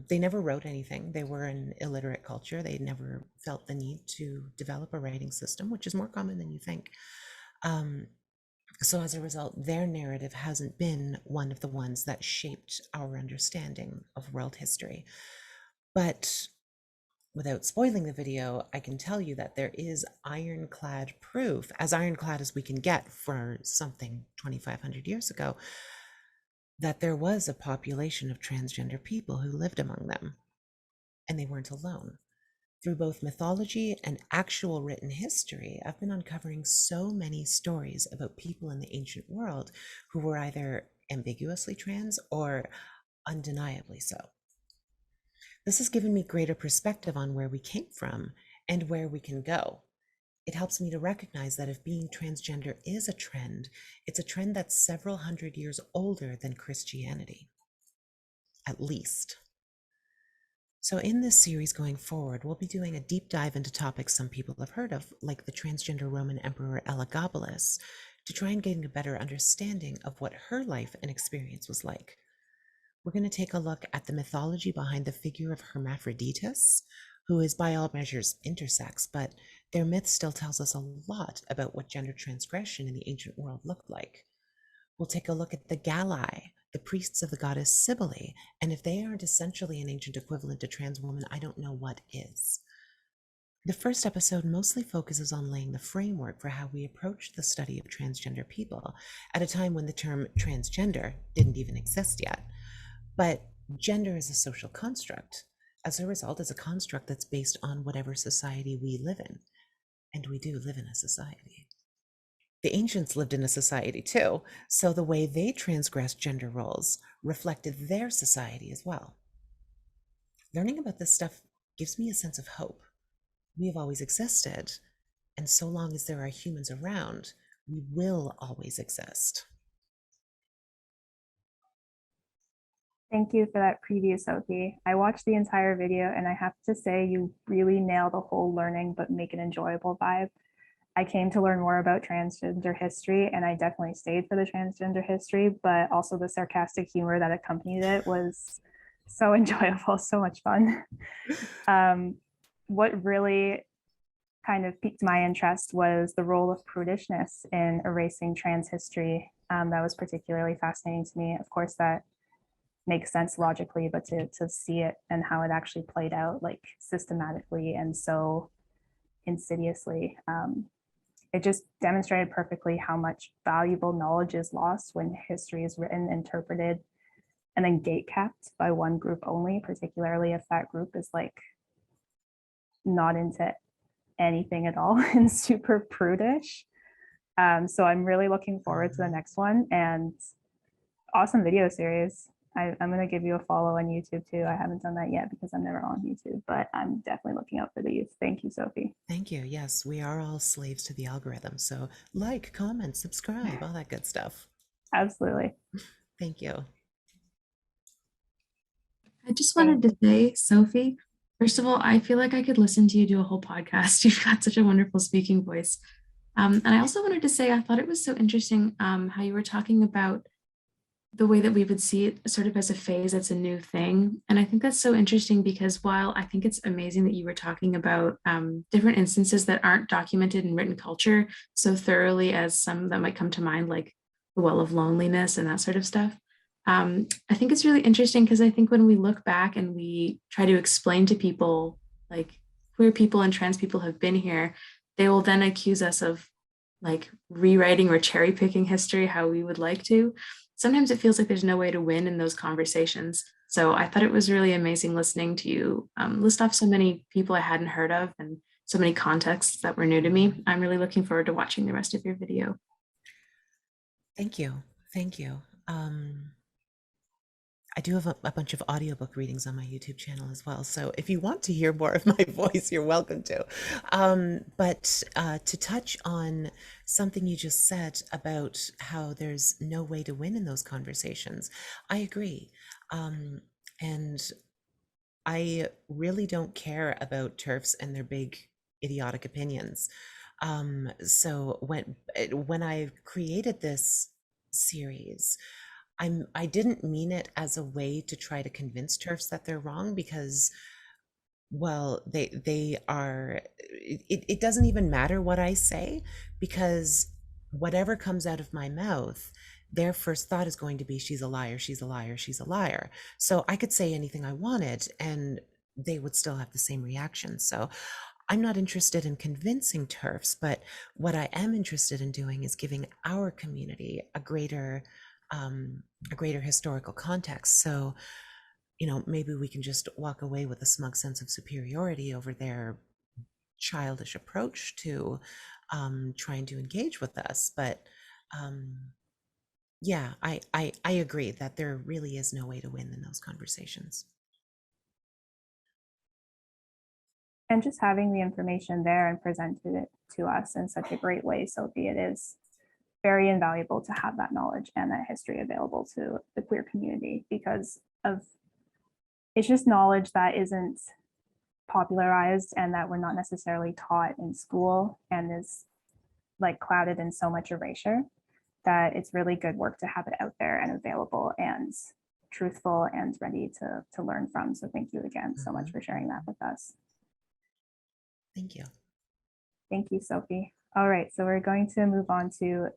They never wrote anything. They were an illiterate culture. They never felt the need to develop a writing system, which is more common than you think. So as a result, their narrative hasn't been one of the ones that shaped our understanding of world history. But without spoiling the video, I can tell you that there is ironclad proof, as ironclad as we can get for something 2,500 years ago, that there was a population of transgender people who lived among them, and they weren't alone. Through both mythology and actual written history, I've been uncovering so many stories about people in the ancient world who were either ambiguously trans or undeniably so. This has given me greater perspective on where we came from and where we can go. It helps me to recognize that if being transgender is a trend, it's a trend that's several hundred years older than Christianity, at least. So in this series going forward, we'll be doing a deep dive into topics some people have heard of, like the transgender Roman Emperor Elagabalus, to try and gain a better understanding of what her life and experience was like. We're going to take a look at the mythology behind the figure of Hermaphroditus, who is by all measures intersex, but their myth still tells us a lot about what gender transgression in the ancient world looked like. We'll take a look at the Galli, the priests of the goddess Cybele, and if they aren't essentially an ancient equivalent to trans woman, I don't know what is. The first episode mostly focuses on laying the framework for how we approach the study of transgender people at a time when the term transgender didn't even exist yet. But gender is a social construct. As a result, it's a construct that's based on whatever society we live in. And we do live in a society. The ancients lived in a society too, so the way they transgressed gender roles reflected their society as well. Learning about this stuff gives me a sense of hope. We have always existed, and so long as there are humans around, we will always exist. Thank you for that preview, Sophie. I watched the entire video and I have to say you really nail the whole learning but make it enjoyable vibe. I came to learn more about transgender history and I definitely stayed for the transgender history, but also the sarcastic humor that accompanied it was so enjoyable, so much fun. What really kind of piqued my interest was the role of prudishness in erasing trans history That was particularly fascinating to me. Of course, that makes sense logically, but to see it and how it actually played out like systematically and so insidiously, it just demonstrated perfectly how much valuable knowledge is lost when history is written, interpreted, and then gatekept by one group only, particularly if that group is like not into anything at all and super prudish. So I'm really looking forward to the next one, and awesome video series. I'm going to give you a follow on YouTube too. I haven't done that yet because I'm never on YouTube, but I'm definitely looking out for these. Thank you, Sophie. Thank you. Yes, we are all slaves to the algorithm. So like, comment, subscribe, all that good stuff. Absolutely. Thank you. I just wanted to say, Sophie, first of all, I feel like I could listen to you do a whole podcast. You've got such a wonderful speaking voice. And I also wanted to say, I thought it was so interesting how you were talking about the way that we would see it sort of as a phase, that's a new thing. And I think that's so interesting because while I think it's amazing that you were talking about different instances that aren't documented in written culture so thoroughly as some that might come to mind, like the well of loneliness and that sort of stuff. I think it's really interesting because I think when we look back and we try to explain to people, like queer people and trans people have been here, they will then accuse us of like rewriting or cherry picking history how we would like to. Sometimes it feels like there's no way to win in those conversations. So I thought it was really amazing listening to you list off so many people I hadn't heard of and so many contexts that were new to me. I'm really looking forward to watching the rest of your video. Thank you. Thank you. I do have a bunch of audiobook readings on my YouTube channel as well. So if you want to hear more of my voice, you're welcome to. But to touch on something you just said about how there's no way to win in those conversations, I agree. And I really don't care about TERFs and their big idiotic opinions. So when I created this series, I didn't mean it as a way to try to convince TERFs that they're wrong because, well, they are, it doesn't even matter what I say because whatever comes out of my mouth, their first thought is going to be, she's a liar, she's a liar, she's a liar. So I could say anything I wanted and they would still have the same reaction. So I'm not interested in convincing TERFs, but what I am interested in doing is giving our community a greater historical context. So, you know, maybe we can just walk away with a smug sense of superiority over their childish approach to trying to engage with us. But yeah, I agree that there really is no way to win in those conversations. And just having the information there and presented it to us in such a great way, Sophie, it is very invaluable to have that knowledge and that history available to the queer community because of it's just knowledge that isn't popularized and that we're not necessarily taught in school and is like clouded in so much erasure that it's really good work to have it out there and available and truthful and ready to learn from. So thank you again so much for sharing that with us. Thank you. Thank you, Sophie. All right, so we're going to move on to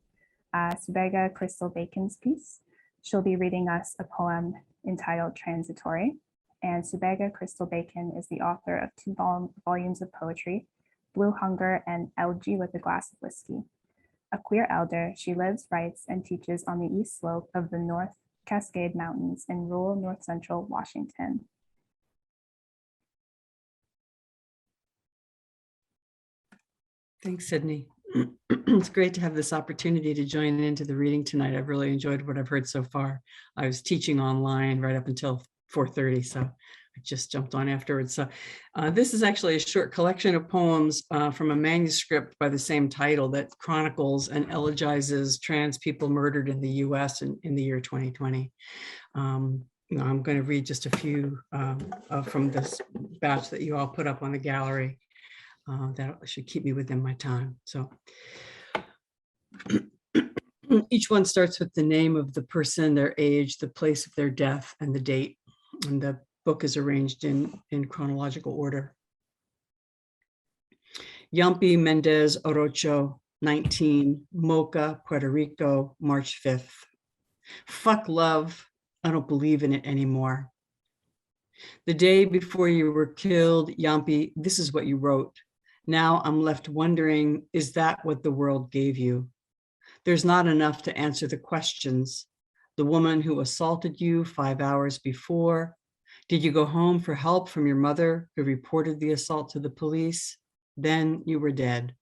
Subhaga Crystal Bacon's piece. She'll be reading us a poem entitled Transitory. And Subhaga Crystal Bacon is the author of 2 volumes of poetry, Blue Hunger and Elegy with a Glass of Whiskey. A queer elder, she lives, writes, and teaches on the east slope of the North Cascade Mountains in rural north central Washington. Thanks, Sydney. It's great to have this opportunity to join into the reading tonight. I've really enjoyed what I've heard so far. I was teaching online right up until 4:30, so I just jumped on afterwards. So this is actually a short collection of poems from a manuscript by the same title that chronicles and elegizes trans people murdered in the US in the year 2020. I'm going to read just a few from this batch that you all put up on the gallery. That should keep me within my time. So each one starts with the name of the person, their age, the place of their death, and the date. And the book is arranged in chronological order. Yampi Mendez Orocho, 19, Mocha, Puerto Rico, March 5th. Fuck love. I don't believe in it anymore. The day before you were killed, Yampi, this is what you wrote. Now I'm left wondering, is that what the world gave you? There's not enough to answer the questions. The woman who assaulted you 5 hours before. Did you go home for help from your mother who reported the assault to the police? Then you were dead.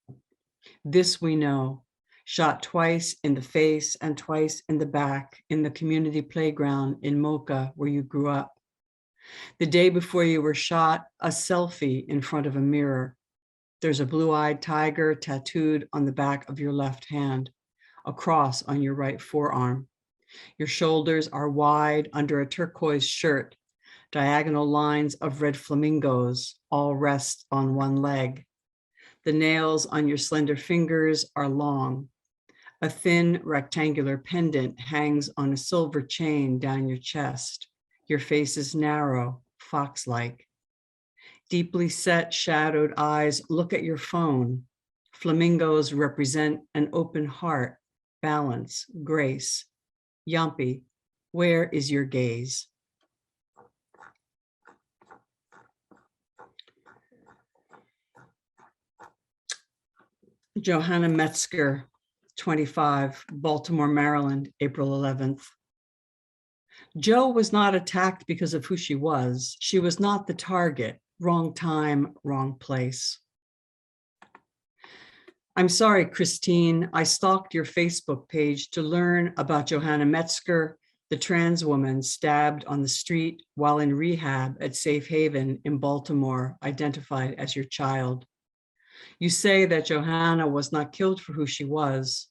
This we know, shot twice in the face and twice in the back in the community playground in Mocha where you grew up. The day before you were shot, a selfie in front of a mirror. There's a blue-eyed tiger tattooed on the back of your left hand, a cross on your right forearm. Your shoulders are wide under a turquoise shirt. Diagonal lines of red flamingos all rest on one leg. The nails on your slender fingers are long. A thin rectangular pendant hangs on a silver chain down your chest. Your face is narrow, fox-like. Deeply set, shadowed eyes look at your phone. Flamingos represent an open heart, balance, grace. Yampi, where is your gaze? Johanna Metzger, 25, Baltimore, Maryland, April 11th. Jo was not attacked because of who she was. She was not the target. Wrong time, wrong place. I'm sorry, Christine. I stalked your Facebook page to learn about Johanna Metzger, the trans woman stabbed on the street while in rehab at Safe Haven in Baltimore, identified as your child. You say that Johanna was not killed for who she was.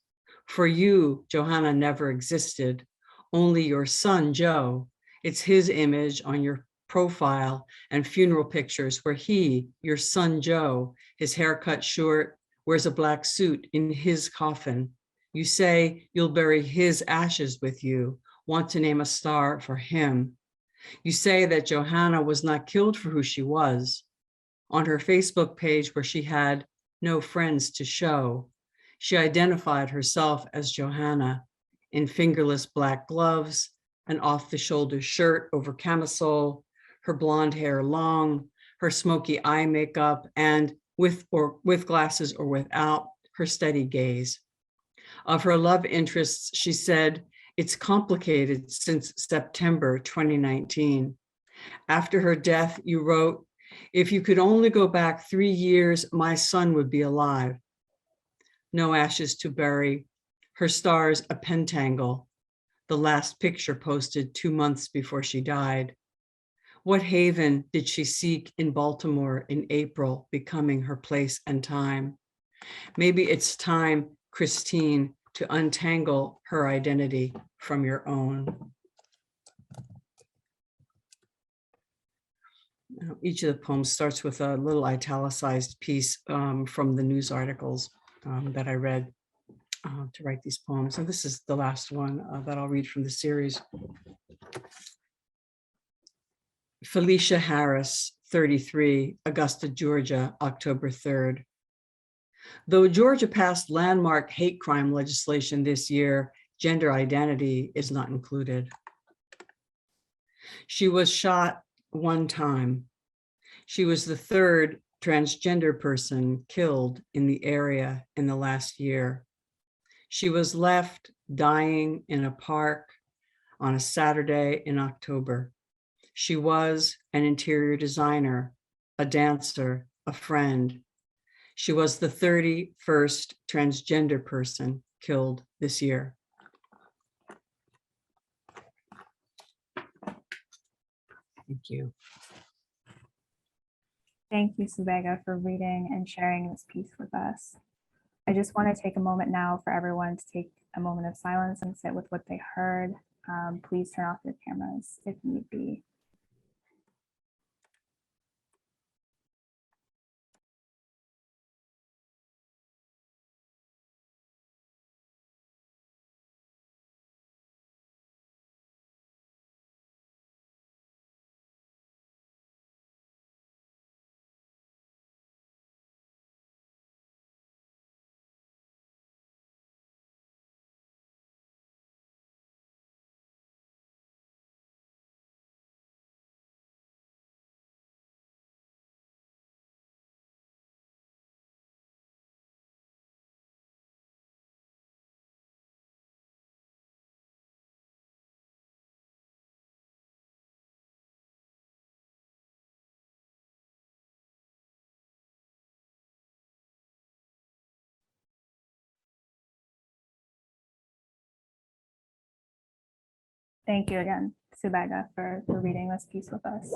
For you, Johanna never existed. Only your son, Joe. It's his image on your profile and funeral pictures where he, your son, Joe, his hair cut short, wears a black suit in his coffin. You say you'll bury his ashes with you, want to name a star for him. You say that Johanna was not killed for who she was. On her Facebook page where she had no friends to show, she identified herself as Johanna in fingerless black gloves, an off-the-shoulder shirt over camisole, her blonde hair long, her smoky eye makeup, and with glasses or without, her steady gaze. Of her love interests, she said, it's complicated since September 2019. After her death, you wrote, if you could only go back 3 years, my son would be alive. No ashes to bury, her stars a pentangle, the last picture posted 2 months before she died. What haven did she seek in Baltimore in April, becoming her place and time? Maybe it's time, Christine, to untangle her identity from your own. Each of the poems starts with a little italicized piece from the news articles that I read to write these poems. And this is the last one that I'll read from the series. Felicia Harris, 33, Augusta, Georgia, October 3rd. Though Georgia passed landmark hate crime legislation this year, gender identity is not included. She was shot 1 time. She was the 3rd transgender person killed in the area in the last year. She was left dying in a park on a Saturday in October. She was an interior designer, a dancer, a friend. She was the 31st transgender person killed this year. Thank you. Thank you, Subhaga, for reading and sharing this piece with us. I just want to take a moment now for everyone to take a moment of silence and sit with what they heard. Please turn off your cameras if need be. Thank you again, Subhaga, for reading this piece with us.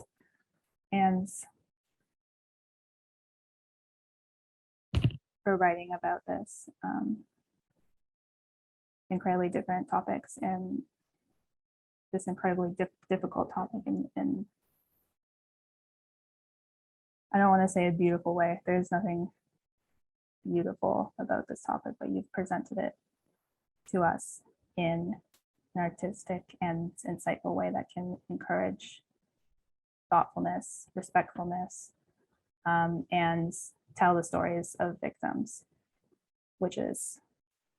And for writing about this incredibly different topics and this incredibly difficult topic in I don't want to say a beautiful way. There's nothing beautiful about this topic, but you've presented it to us in an artistic and insightful way that can encourage thoughtfulness, respectfulness, and tell the stories of victims, which is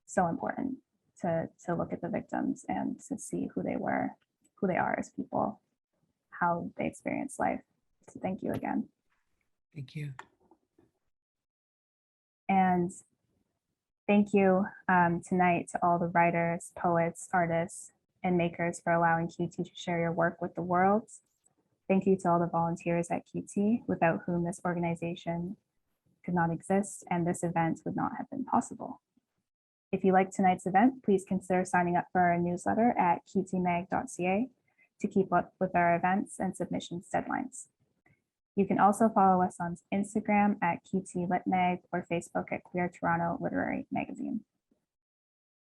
so important to look at the victims and to see who they were, who they are as people, how they experience life. So thank you again. Thank you. And thank you tonight to all the writers, poets, artists, and makers for allowing QT to share your work with the world. Thank you to all the volunteers at QT, without whom this organization could not exist and this event would not have been possible. If you like tonight's event, please consider signing up for our newsletter at qtmag.ca to keep up with our events and submissions deadlines. You can also follow us on Instagram at QTLitMag or Facebook at Queer Toronto Literary Magazine.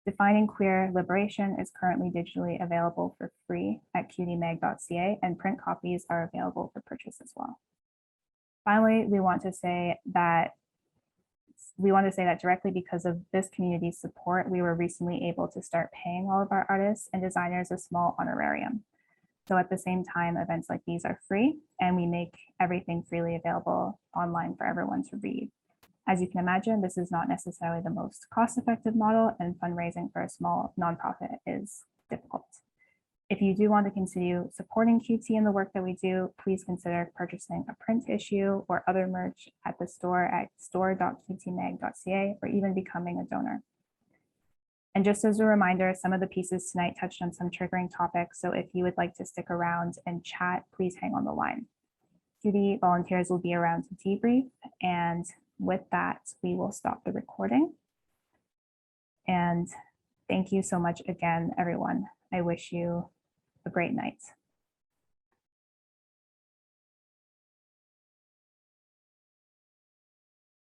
Defining Queer Liberation is currently digitally available for free at qtmag.ca, and print copies are available for purchase as well. Finally, we want to say that directly because of this community's support, we were recently able to start paying all of our artists and designers a small honorarium. So at the same time, events like these are free, and we make everything freely available online for everyone to read. As you can imagine, this is not necessarily the most cost-effective model, and fundraising for a small nonprofit is difficult. If you do want to continue supporting QT and the work that we do, please consider purchasing a print issue or other merch at the store at store.qtmag.ca, or even becoming a donor. And just as a reminder, some of the pieces tonight touched on some triggering topics, so if you would like to stick around and chat, please hang on the line. QT volunteers will be around to debrief, and with that, we will stop the recording. And thank you so much again, everyone. I wish you a great night.